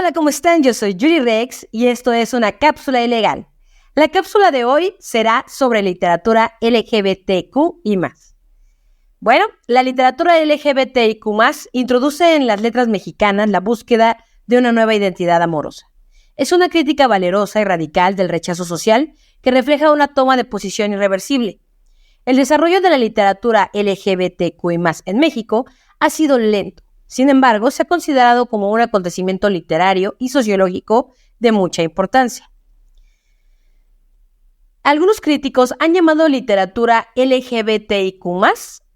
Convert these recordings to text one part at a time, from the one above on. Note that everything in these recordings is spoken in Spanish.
Hola, ¿cómo están? Yo soy Yuri Rex y esto es una cápsula ilegal. La cápsula de hoy será sobre literatura LGBTQ y más. Bueno, la literatura LGBTQ+, introduce en las letras mexicanas la búsqueda de una nueva identidad amorosa. Es una crítica valerosa y radical del rechazo social que refleja una toma de posición irreversible. El desarrollo de la literatura LGBTQ+ en México ha sido lento. Sin embargo, se ha considerado como un acontecimiento literario y sociológico de mucha importancia. Algunos críticos han llamado literatura LGBTIQ+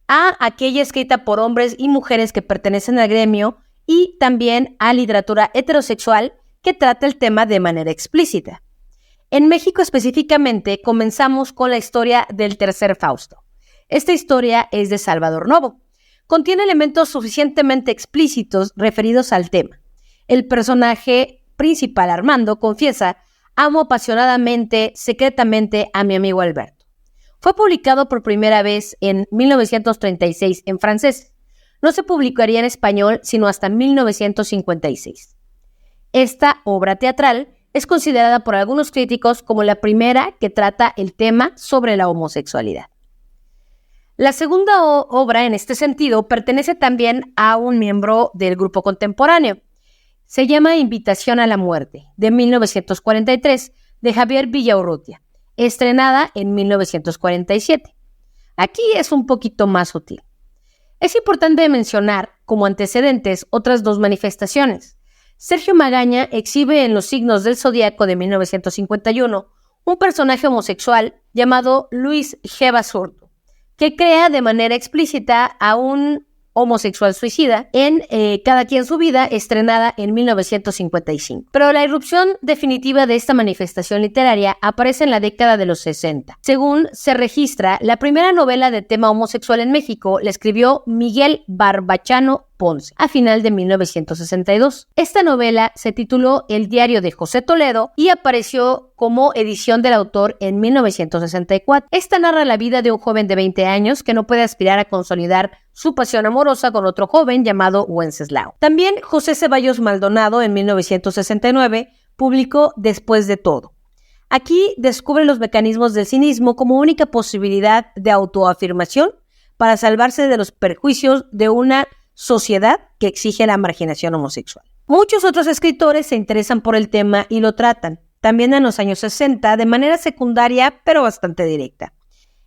a aquella escrita por hombres y mujeres que pertenecen al gremio y también a literatura heterosexual que trata el tema de manera explícita. En México específicamente comenzamos con la historia del Tercer Fausto. Esta historia es de Salvador Novo. Contiene elementos suficientemente explícitos referidos al tema. El personaje principal, Armando, confiesa: amo apasionadamente, secretamente a mi amigo Alberto. Fue publicado por primera vez en 1936 en francés. No se publicaría en español sino hasta 1956. Esta obra teatral es considerada por algunos críticos como la primera que trata el tema sobre la homosexualidad. La segunda obra, en este sentido, pertenece también a un miembro del grupo contemporáneo. Se llama Invitación a la Muerte, de 1943, de Javier Villaurrutia, estrenada en 1947. Aquí es un poquito más sutil. Es importante mencionar como antecedentes otras dos manifestaciones. Sergio Magaña exhibe en Los signos del zodiaco de 1951 un personaje homosexual llamado Luis G. Basurto, que crea de manera explícita a un homosexual suicida en Cada quien su vida, estrenada en 1955. Pero la irrupción definitiva de esta manifestación literaria aparece en la década de los 60. Según se registra, la primera novela de tema homosexual en México la escribió Miguel Barbachano Ponce, a final de 1962. Esta novela se tituló El diario de José Toledo y apareció como edición del autor en 1964. Esta narra la vida de un joven de 20 años que no puede aspirar a consolidar su pasión amorosa con otro joven llamado Wenceslao. También José Ceballos Maldonado, en 1969, publicó Después de todo. Aquí descubre los mecanismos del cinismo como única posibilidad de autoafirmación para salvarse de los perjuicios de una sociedad que exige la marginación homosexual. Muchos otros escritores se interesan por el tema y lo tratan, también en los años 60, de manera secundaria pero bastante directa.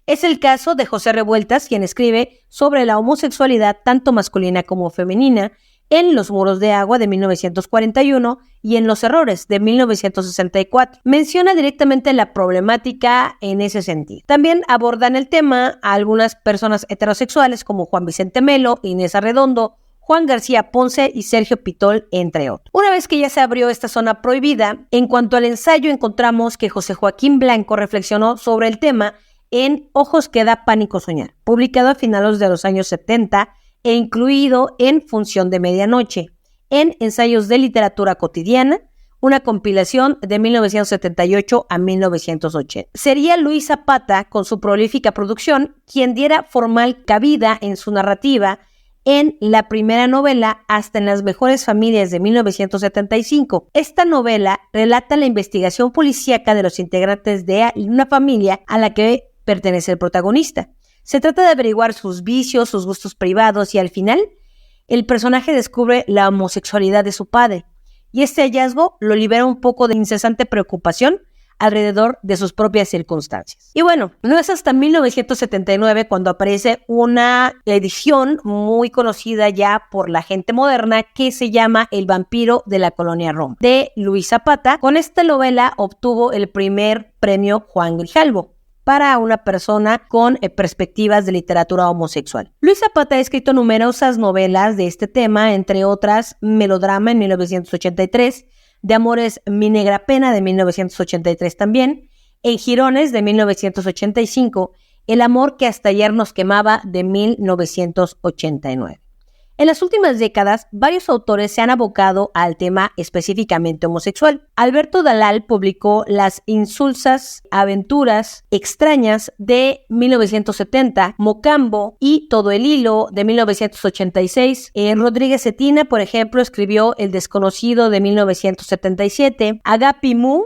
Es el caso de José Revueltas, quien escribe sobre la homosexualidad tanto masculina como femenina en Los muros de agua de 1941 y en Los errores de 1964. Menciona directamente la problemática en ese sentido. También abordan el tema a algunas personas heterosexuales como Juan Vicente Melo, Inés Arredondo, Juan García Ponce y Sergio Pitol, entre otros. Una vez que ya se abrió esta zona prohibida, en cuanto al ensayo encontramos que José Joaquín Blanco reflexionó sobre el tema en Ojos que da pánico soñar, publicado a finales de los años 70 e incluido en Función de Medianoche, en Ensayos de Literatura Cotidiana, una compilación de 1978 a 1980. Sería Luis Zapata, con su prolífica producción, quien diera formal cabida en su narrativa en la primera novela Hasta en las mejores familias de 1975. Esta novela relata la investigación policíaca de los integrantes de una familia a la que pertenece el protagonista. Se trata de averiguar sus vicios, sus gustos privados y al final el personaje descubre la homosexualidad de su padre y este hallazgo lo libera un poco de incesante preocupación alrededor de sus propias circunstancias. Y bueno, no es hasta 1979 cuando aparece una edición muy conocida ya por la gente moderna que se llama El vampiro de la colonia Roma, de Luis Zapata. Con esta novela obtuvo el primer premio Juan Grijalvo para una persona con perspectivas de literatura homosexual. Luis Zapata ha escrito numerosas novelas de este tema, entre otras Melodrama en 1983, De amores mi negra pena de 1983 también, En jirones de 1985, El amor que hasta ayer nos quemaba de 1989. En las últimas décadas, varios autores se han abocado al tema específicamente homosexual. Alberto Dalal publicó Las insulsas aventuras extrañas de 1970, Mocambo y Todo el hilo de 1986. Rodríguez Cetina, por ejemplo, escribió El desconocido de 1977, Agapi Mu,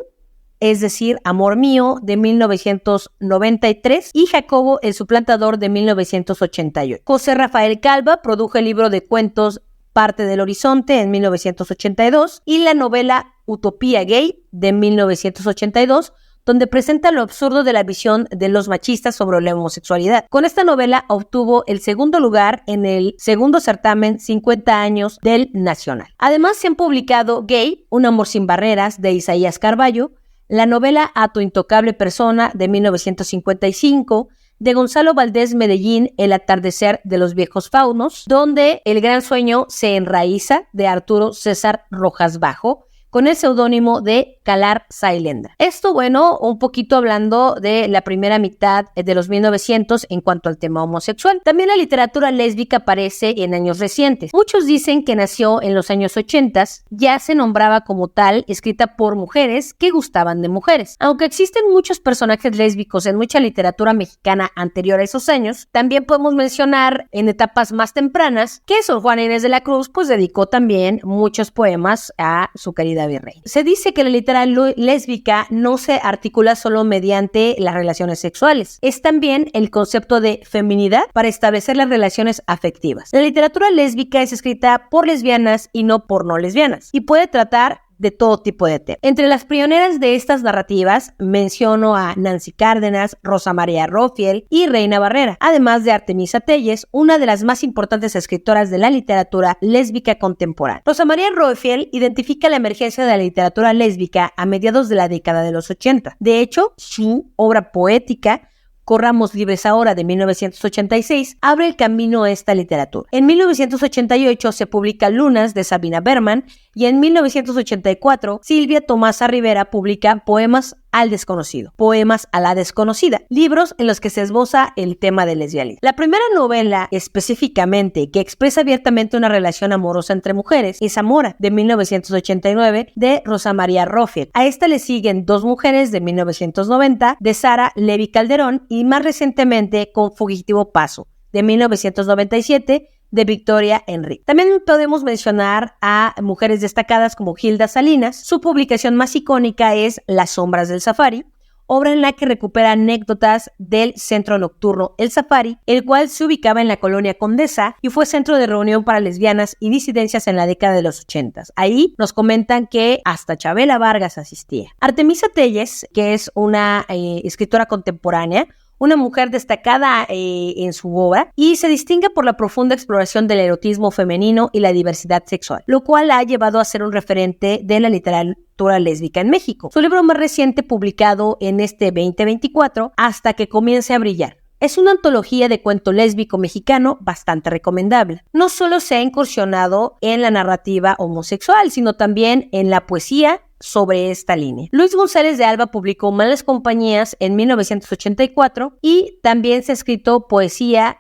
es decir, Amor mío, de 1993, y Jacobo el suplantador, de 1988. José Rafael Calva produjo el libro de cuentos Parte del Horizonte en 1982 y la novela Utopía Gay de 1982, donde presenta lo absurdo de la visión de los machistas sobre la homosexualidad. Con esta novela obtuvo el segundo lugar en el segundo certamen 50 años del Nacional. Además, se han publicado Gay, Un amor sin barreras, de Isaías Carballo, la novela A tu intocable persona, de 1955, de Gonzalo Valdés Medellín, El atardecer de los viejos faunos, donde el gran sueño se enraiza, de Arturo César Rojas Bajo, con el seudónimo de Calar Sailendra. Esto, bueno, un poquito hablando de la primera mitad de los 1900 en cuanto al tema homosexual. También la literatura lésbica aparece en años recientes. Muchos dicen que nació en los años 80, ya se nombraba como tal, escrita por mujeres que gustaban de mujeres. Aunque existen muchos personajes lésbicos en mucha literatura mexicana anterior a esos años, también podemos mencionar en etapas más tempranas que Sor Juana Inés de la Cruz pues dedicó también muchos poemas a su querida virreina. Se dice que la literatura lésbica no se articula solo mediante las relaciones sexuales, es también el concepto de feminidad para establecer las relaciones afectivas. La literatura lésbica es escrita por lesbianas y no por no lesbianas, y puede tratar de todo tipo de temas. Entre las pioneras de estas narrativas menciono a Nancy Cárdenas, Rosa María Rofiel y Reina Barrera, además de Artemisa Telles, una de las más importantes escritoras de la literatura lésbica contemporánea. Rosa María Rofiel identifica la emergencia de la literatura lésbica a mediados de la década de los 80. De hecho, su obra poética Corramos libres ahora, de 1986, abre el camino a esta literatura. En 1988 se publica Lunas, de Sabina Berman, y en 1984 Silvia Tomasa Rivera publica Poemas al desconocido, Poemas a la desconocida, libros en los que se esboza el tema del lesbianismo. La primera novela específicamente que expresa abiertamente una relación amorosa entre mujeres es Amora, de 1989, de Rosa María Rofiel. A esta le siguen Dos mujeres, de 1990, de Sara Levi Calderón, y más recientemente Con fugitivo paso, de 1997, de Victoria Enrique. También podemos mencionar a mujeres destacadas como Hilda Salinas. Su publicación más icónica es Las sombras del Safari, obra en la que recupera anécdotas del centro nocturno El Safari, el cual se ubicaba en la colonia Condesa y fue centro de reunión para lesbianas y disidencias en la década de los 80. Ahí nos comentan que hasta Chabela Vargas asistía. Artemisa Telles, que es una escritora contemporánea, una mujer destacada en su obra, y se distingue por la profunda exploración del erotismo femenino y la diversidad sexual, lo cual la ha llevado a ser un referente de la literatura lésbica en México. Su libro más reciente, publicado en este 2024, Hasta que comience a brillar, es una antología de cuento lésbico mexicano bastante recomendable. No solo se ha incursionado en la narrativa homosexual, sino también en la poesía sobre esta línea. Luis González de Alba publicó Malas compañías en 1984 y también se ha escrito poesía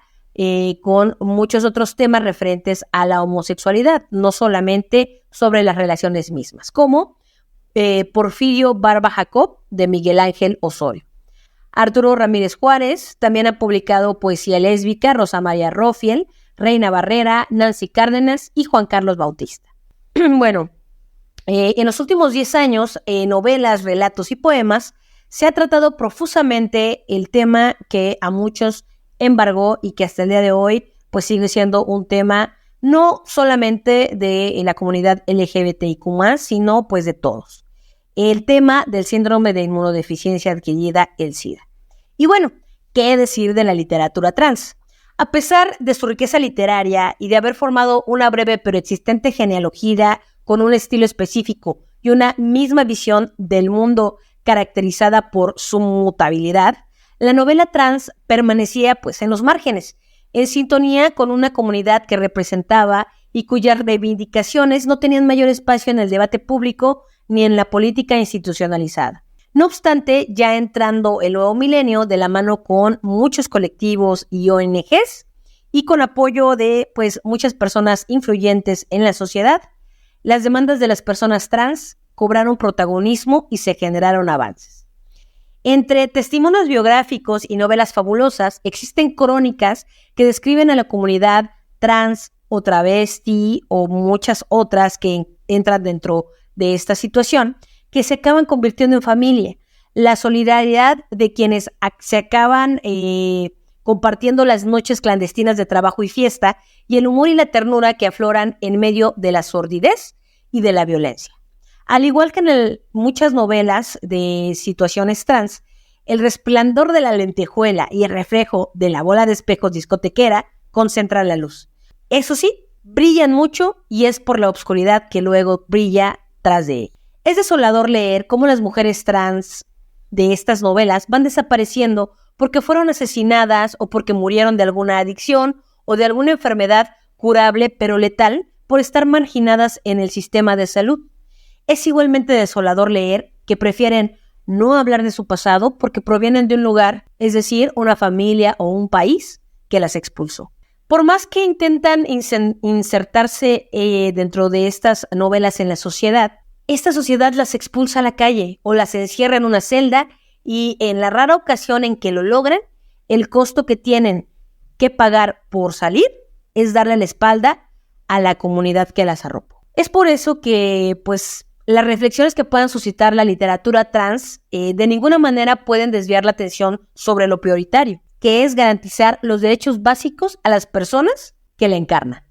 con muchos otros temas referentes a la homosexualidad, no solamente sobre las relaciones mismas, como Porfirio Barba Jacob, de Miguel Ángel Osorio. Arturo Ramírez Juárez también ha publicado poesía lésbica, Rosa María Rofiel, Reina Barrera, Nancy Cárdenas y Juan Carlos Bautista. Bueno, en los últimos 10 años, novelas, relatos y poemas, se ha tratado profusamente el tema que a muchos embargó y que hasta el día de hoy pues sigue siendo un tema no solamente de la comunidad LGBTIQ+, sino pues de todos. El tema del síndrome de inmunodeficiencia adquirida, el SIDA. Y bueno, ¿qué decir de la literatura trans? A pesar de su riqueza literaria y de haber formado una breve pero existente genealogía con un estilo específico y una misma visión del mundo caracterizada por su mutabilidad, la novela trans permanecía pues en los márgenes, en sintonía con una comunidad que representaba y cuyas reivindicaciones no tenían mayor espacio en el debate público ni en la política institucionalizada. No obstante, ya entrando el nuevo milenio de la mano con muchos colectivos y ONGs, y con apoyo de pues muchas personas influyentes en la sociedad, las demandas de las personas trans cobraron protagonismo y se generaron avances. Entre testimonios biográficos y novelas fabulosas existen crónicas que describen a la comunidad trans o travesti o muchas otras que entran dentro de esta situación, que se acaban convirtiendo en familia. La solidaridad de quienes se acaban compartiendo las noches clandestinas de trabajo y fiesta, y el humor y la ternura que afloran en medio de la sordidez y de la violencia. Al igual que en muchas novelas de situaciones trans, el resplandor de la lentejuela y el reflejo de la bola de espejos discotequera concentran la luz. Eso sí, brillan mucho y es por la oscuridad que luego brilla tras de ella. Es desolador leer cómo las mujeres trans de estas novelas van desapareciendo porque fueron asesinadas o porque murieron de alguna adicción o de alguna enfermedad curable pero letal por estar marginadas en el sistema de salud. Es igualmente desolador leer que prefieren no hablar de su pasado porque provienen de un lugar, es decir, una familia o un país que las expulsó. Por más que intentan insertarse dentro de estas novelas en la sociedad, esta sociedad las expulsa a la calle o las encierra en una celda y en la rara ocasión en que lo logran, el costo que tienen que pagar por salir es darle la espalda a la comunidad que las arropó. Es por eso que, pues, las reflexiones que puedan suscitar la literatura trans de ninguna manera pueden desviar la atención sobre lo prioritario, que es garantizar los derechos básicos a las personas que la encarnan.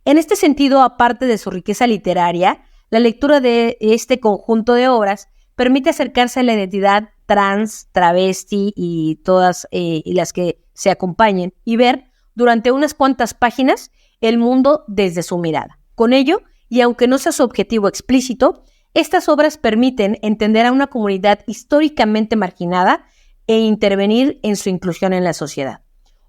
En este sentido, aparte de su riqueza literaria, la lectura de este conjunto de obras permite acercarse a la identidad trans, travesti y todas y las que se acompañen y ver durante unas cuantas páginas el mundo desde su mirada. Con ello, y aunque no sea su objetivo explícito, estas obras permiten entender a una comunidad históricamente marginada e intervenir en su inclusión en la sociedad.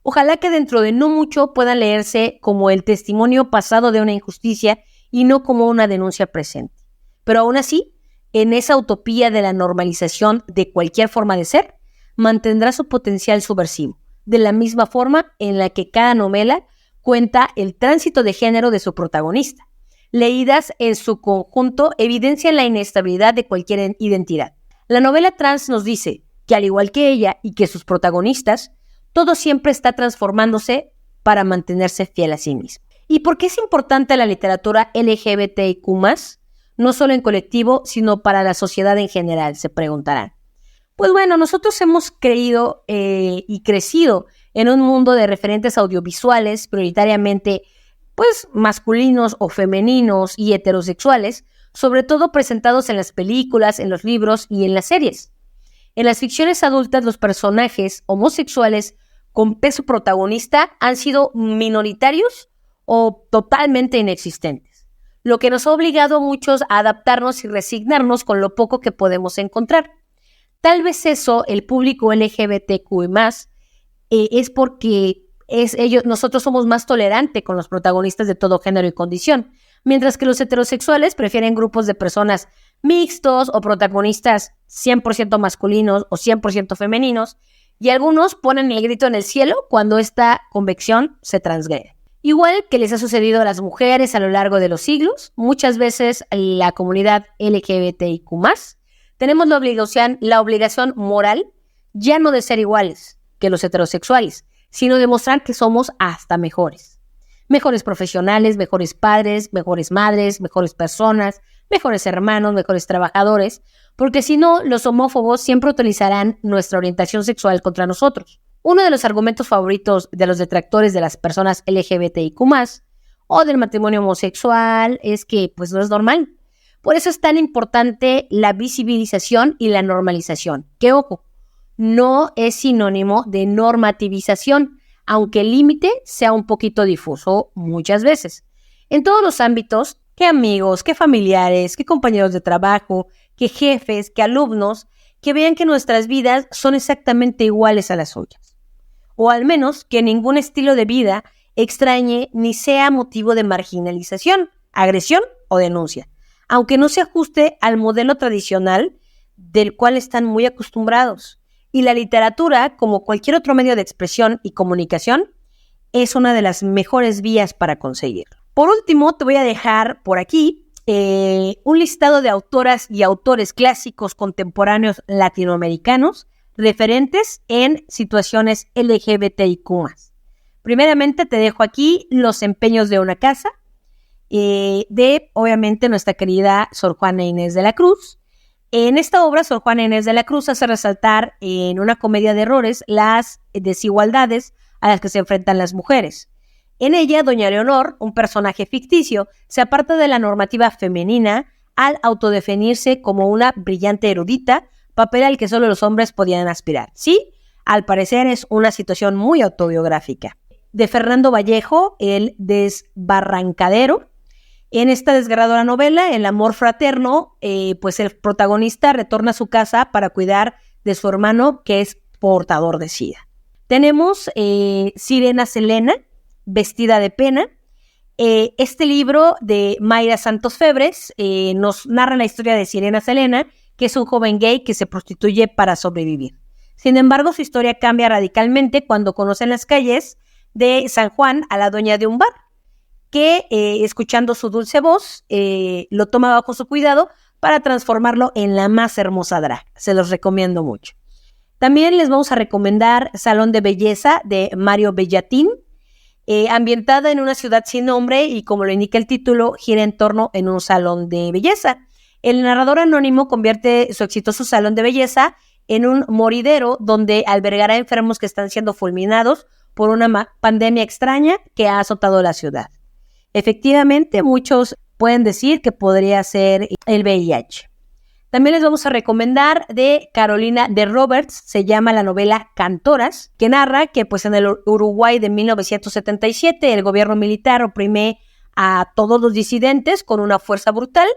Ojalá que dentro de no mucho puedan leerse como el testimonio pasado de una injusticia y no como una denuncia presente. Pero aún así, en esa utopía de la normalización de cualquier forma de ser, mantendrá su potencial subversivo, de la misma forma en la que cada novela cuenta el tránsito de género de su protagonista. Leídas en su conjunto evidencian la inestabilidad de cualquier identidad. La novela trans nos dice que al igual que ella y que sus protagonistas, todo siempre está transformándose para mantenerse fiel a sí mismo. ¿Y por qué es importante la literatura LGBTIQ+, no solo en colectivo, sino para la sociedad en general?, se preguntarán. Pues bueno, nosotros hemos creído y crecido en un mundo de referentes audiovisuales, prioritariamente pues masculinos o femeninos y heterosexuales, sobre todo presentados en las películas, en los libros y en las series. En las ficciones adultas, los personajes homosexuales con peso protagonista han sido minoritarios o totalmente inexistentes, lo que nos ha obligado a muchos a adaptarnos y resignarnos con lo poco que podemos encontrar. Tal vez eso, el público LGBTQ+, es porque nosotros somos más tolerantes con los protagonistas de todo género y condición, mientras que los heterosexuales prefieren grupos de personas mixtos o protagonistas 100% masculinos o 100% femeninos, y algunos ponen el grito en el cielo cuando esta convicción se transgrede. Igual que les ha sucedido a las mujeres a lo largo de los siglos, muchas veces la comunidad LGBTIQ+, tenemos la obligación moral ya no de ser iguales que los heterosexuales, sino de mostrar que somos hasta mejores. Mejores profesionales, mejores padres, mejores madres, mejores personas, mejores hermanos, mejores trabajadores, porque si no, los homófobos siempre utilizarán nuestra orientación sexual contra nosotros. Uno de los argumentos favoritos de los detractores de las personas LGBTIQ+, o del matrimonio homosexual, es que pues no es normal. Por eso es tan importante la visibilización y la normalización, que ojo, no es sinónimo de normativización, aunque el límite sea un poquito difuso muchas veces. En todos los ámbitos, que amigos, que familiares, que compañeros de trabajo, que jefes, que alumnos, que vean que nuestras vidas son exactamente iguales a las suyas. O al menos que ningún estilo de vida extrañe ni sea motivo de marginalización, agresión o denuncia, aunque no se ajuste al modelo tradicional del cual están muy acostumbrados. Y la literatura, como cualquier otro medio de expresión y comunicación, es una de las mejores vías para conseguirlo. Por último, te voy a dejar por aquí un listado de autoras y autores clásicos contemporáneos latinoamericanos referentes en situaciones LGBTIQ+. Primeramente te dejo aquí Los empeños de una casa, de obviamente nuestra querida Sor Juana Inés de la Cruz. En esta obra, Sor Juana Inés de la Cruz hace resaltar en una comedia de errores las desigualdades a las que se enfrentan las mujeres. En ella, doña Leonor, un personaje ficticio, se aparta de la normativa femenina al autodefinirse como una brillante erudita, papel al que solo los hombres podían aspirar. Sí, al parecer es una situación muy autobiográfica. De Fernando Vallejo, El desbarrancadero. En esta desgarradora novela, El amor fraterno, pues el protagonista retorna a su casa para cuidar de su hermano que es portador de SIDA. Tenemos Sirena Selena, Vestida de pena. Este libro de Mayra Santos Febres nos narra la historia de Sirena Selena, que es un joven gay que se prostituye para sobrevivir. Sin embargo, su historia cambia radicalmente cuando conoce en las calles de San Juan a la dueña de un bar, que escuchando su dulce voz, lo toma bajo su cuidado para transformarlo en la más hermosa drag. Se los recomiendo mucho. También les vamos a recomendar Salón de Belleza de Mario Bellatín, ambientada en una ciudad sin nombre y, como lo indica el título, gira en torno en un salón de belleza. El narrador anónimo convierte su exitoso salón de belleza en un moridero donde albergará enfermos que están siendo fulminados por una pandemia extraña que ha azotado la ciudad. Efectivamente, muchos pueden decir que podría ser el VIH. También les vamos a recomendar de Carolina de Roberts, se llama la novela Cantoras, que narra que pues en el Uruguay de 1977 el gobierno militar oprime a todos los disidentes con una fuerza brutal.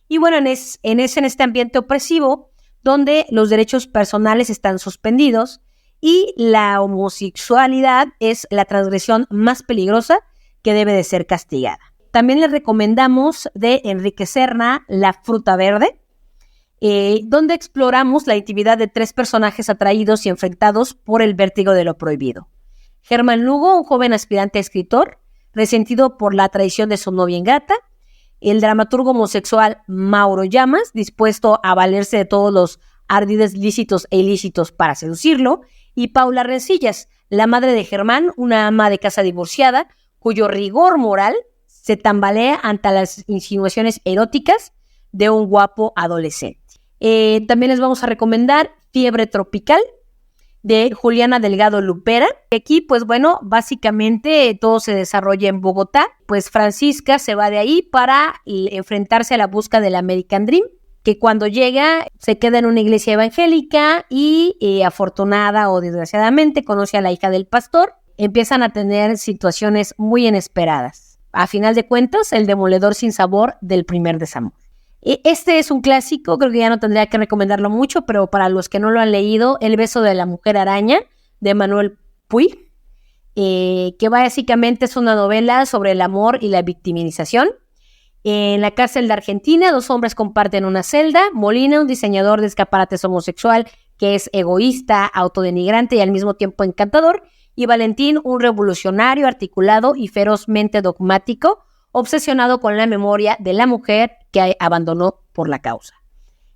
Y bueno, en este ambiente opresivo donde los derechos personales están suspendidos y la homosexualidad es la transgresión más peligrosa que debe de ser castigada. También les recomendamos de Enrique Serna La fruta verde, donde exploramos la intimidad de tres personajes atraídos y enfrentados por el vértigo de lo prohibido. Germán Lugo, un joven aspirante a escritor, resentido por la traición de su novia ingrata, el dramaturgo homosexual Mauro Llamas, dispuesto a valerse de todos los ardides lícitos e ilícitos para seducirlo, y Paula Rencillas, la madre de Germán, una ama de casa divorciada, cuyo rigor moral se tambalea ante las insinuaciones eróticas de un guapo adolescente. También les vamos a recomendar Fiebre tropical de Juliana Delgado Lupera. Aquí, pues bueno, básicamente todo se desarrolla en Bogotá. Pues Francisca se va de ahí para enfrentarse a la búsqueda del American Dream, que cuando llega se queda en una iglesia evangélica y afortunada o desgraciadamente conoce a la hija del pastor. Empiezan a tener situaciones muy inesperadas. A final de cuentas, el demoledor sin sabor del primer desamor. Este es un clásico, creo que ya no tendría que recomendarlo mucho, pero para los que no lo han leído, El beso de la mujer araña, de Manuel Puig, que básicamente es una novela sobre el amor y la victimización. En la cárcel de Argentina, dos hombres comparten una celda. Molina, un diseñador de escaparates homosexual que es egoísta, autodenigrante y al mismo tiempo encantador. Y Valentín, un revolucionario, articulado y ferozmente dogmático, obsesionado con la memoria de la mujer que abandonó por la causa.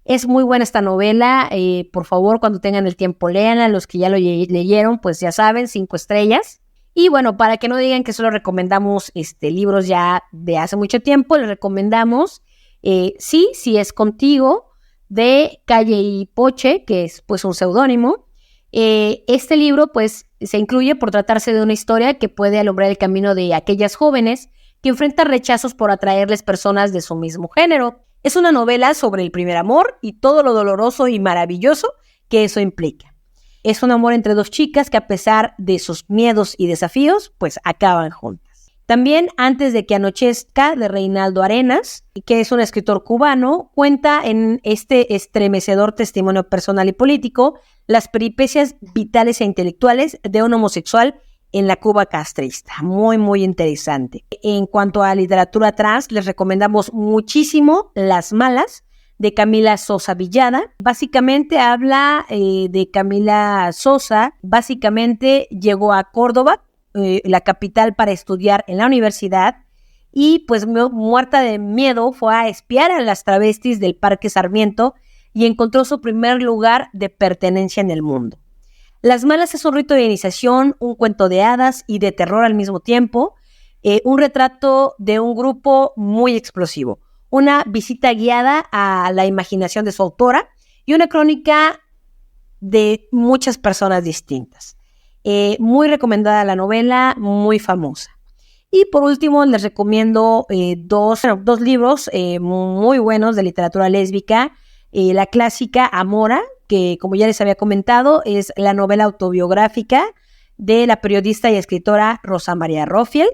Es muy buena esta novela, por favor, cuando tengan el tiempo, léanla. Los que ya lo leyeron, pues ya saben, 5 estrellas. Y bueno, para que no digan que solo recomendamos libros ya de hace mucho tiempo, les recomendamos Sí es contigo, de Calle y Poche, que es pues un seudónimo. Este libro pues se incluye por tratarse de una historia que puede alumbrar el camino de aquellas jóvenes que enfrentan rechazos por atraerles personas de su mismo género. Es una novela sobre el primer amor y todo lo doloroso y maravilloso que eso implica. Es un amor entre dos chicas que, a pesar de sus miedos y desafíos, pues acaban juntas. También Antes de que anochezca, de Reinaldo Arenas, que es un escritor cubano, cuenta en este estremecedor testimonio personal y político las peripecias vitales e intelectuales de un homosexual en la Cuba castrista. Muy, muy interesante. En cuanto a literatura trans, les recomendamos muchísimo Las malas, de Camila Sosa Villada. Básicamente habla de Camila Sosa. Básicamente llegó a Córdoba la capital para estudiar en la universidad y pues muerta de miedo fue a espiar a las travestis del Parque Sarmiento y encontró su primer lugar de pertenencia en el mundo. Las Malas es un rito de iniciación, un cuento de hadas y de terror al mismo tiempo, un retrato de un grupo muy explosivo, una visita guiada a la imaginación de su autora y una crónica de muchas personas distintas. Muy recomendada la novela, muy famosa. Y por último les recomiendo dos libros muy buenos de literatura lésbica. La clásica Amora, que como ya les había comentado, es la novela autobiográfica de la periodista y escritora Rosa María Rofiel,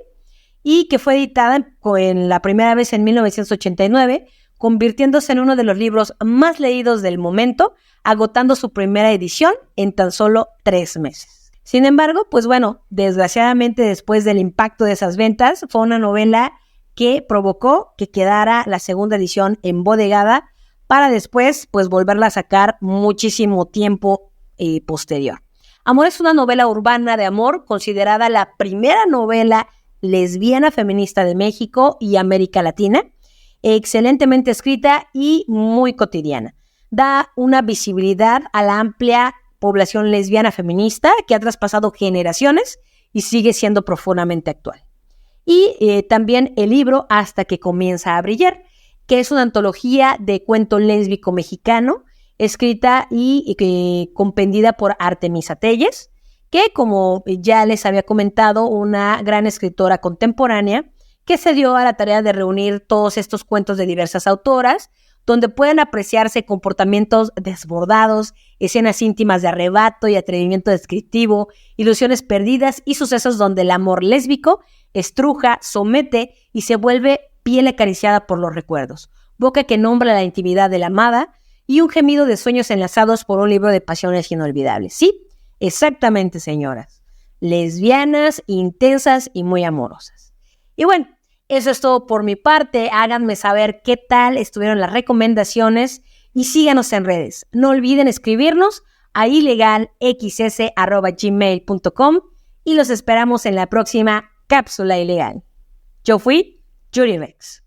y que fue editada en la primera vez en 1989, convirtiéndose en uno de los libros más leídos del momento, agotando su primera edición en tan solo 3 meses. Sin embargo, pues bueno, desgraciadamente después del impacto de esas ventas, fue una novela que provocó que quedara la segunda edición embodegada para después pues volverla a sacar muchísimo tiempo posterior. Amor es una novela urbana de amor, considerada la primera novela lesbiana feminista de México y América Latina, excelentemente escrita y muy cotidiana. Da una visibilidad a la amplia población lesbiana feminista que ha traspasado generaciones y sigue siendo profundamente actual. Y también el libro Hasta que comienza a brillar, que es una antología de cuento lésbico mexicano, escrita y compendida por Artemisa Telles, que como ya les había comentado, una gran escritora contemporánea que se dio a la tarea de reunir todos estos cuentos de diversas autoras, donde pueden apreciarse comportamientos desbordados, escenas íntimas de arrebato y atrevimiento descriptivo, ilusiones perdidas y sucesos donde el amor lésbico estruja, somete y se vuelve piel acariciada por los recuerdos, boca que nombra la intimidad de la amada y un gemido de sueños enlazados por un libro de pasiones inolvidables. Sí, exactamente, señoras. Lesbianas, intensas y muy amorosas. Y bueno, eso es todo por mi parte. Háganme saber qué tal estuvieron las recomendaciones y síganos en redes. No olviden escribirnos a ilegalxs@gmail.com y los esperamos en la próxima Cápsula Ilegal. Yo fui Yuri Rex.